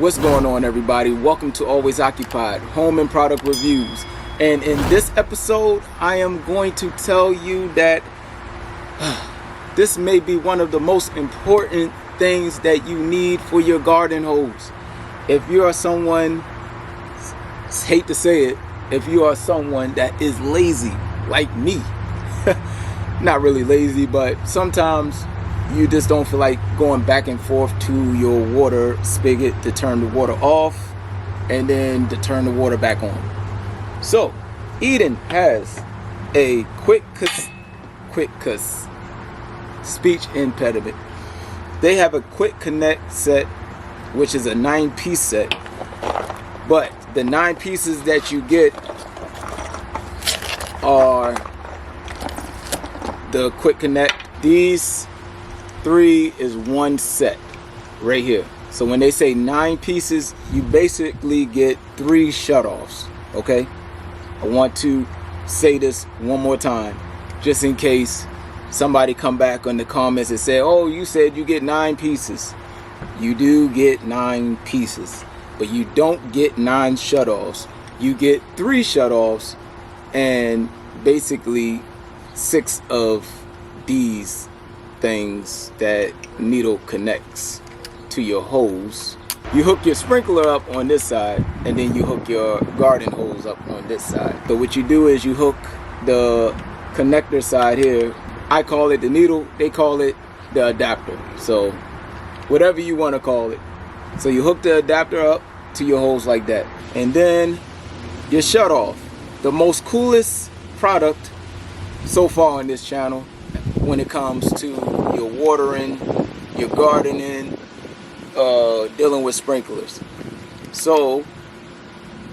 What's going on, everybody? Welcome to Always Occupied Home and Product Reviews. And in this episode, I am going to tell you that this may be one of the most important things that you need for your garden hose. If you are someone, hate to say it, if you are someone that is lazy like me, not really lazy, but sometimes you just don't feel like going back and forth to your water spigot to turn the water off and then to turn the water back on. So Eden has a quick speech impediment. They have a quick connect set, which is a 9-piece set, but the 9 pieces that you get are the quick connect. These 3 is one set right here. So when they say 9 pieces, you basically get 3 shutoffs. Okay, I want to say this one more time just in case somebody come back on the comments and say, oh, you said you get 9 pieces. You do get 9 pieces, but you don't get 9 shutoffs. You get 3 shutoffs and basically 6 of these things that needle connects to your hose. You hook your sprinkler up on this side and then you hook your garden hose up on this side. So what you do is you hook the connector side here. I call it the needle, they call it the adapter. So whatever you want to call it. So you hook the adapter up to your hose like that. And then your shut off. The most coolest product so far on this channel when it comes to your watering, your gardening, dealing with sprinklers. So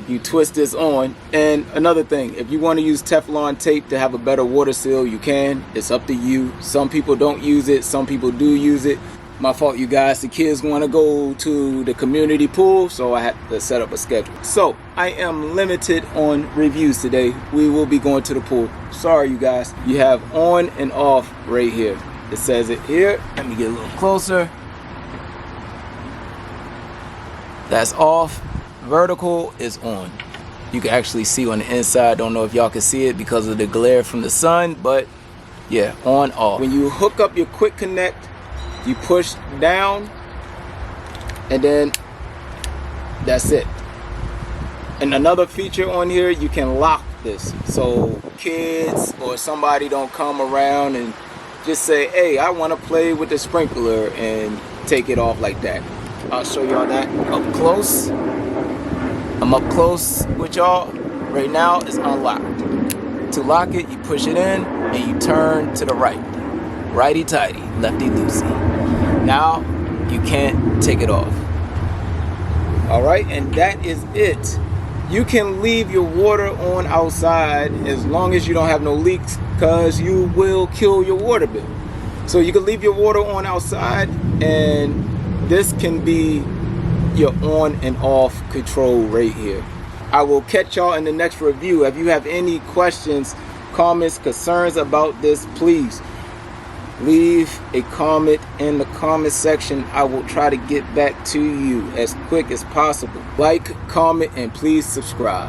you twist this on. And another thing, if you want to use Teflon tape to have a better water seal, you can. It's up to you. Some people don't use it, some people do use it. My fault, you guys. The kids want to go to the community pool, so I had to set up a schedule. So I am limited on reviews today. We will be going to the pool. Sorry, you guys. You have on and off right here. It says it here. Let me get a little closer. That's off. Vertical is on. You can actually see on the inside. Don't know if y'all can see it because of the glare from the sun, but yeah, on, off. When you hook up your quick connect, you push down and then that's it. And another feature on here, you can lock this so kids or somebody don't come around and just say, hey, I want to play with the sprinkler and take it off like that. I'll show y'all that up close. I'm up close with y'all. Right now it's unlocked. To lock it, you push it in and you turn to the right. Righty tighty, lefty loosey. Now you can't take it off. All right, and that is it. You can leave your water on outside as long as you don't have no leaks, because you will kill your water bill. So you can leave your water on outside, and this can be your on and off control right here. I will catch y'all in the next review. If you have any questions, comments, concerns about this, please leave a comment in the comment section. I will try to get back to you as quick as possible. Like, comment, and please subscribe.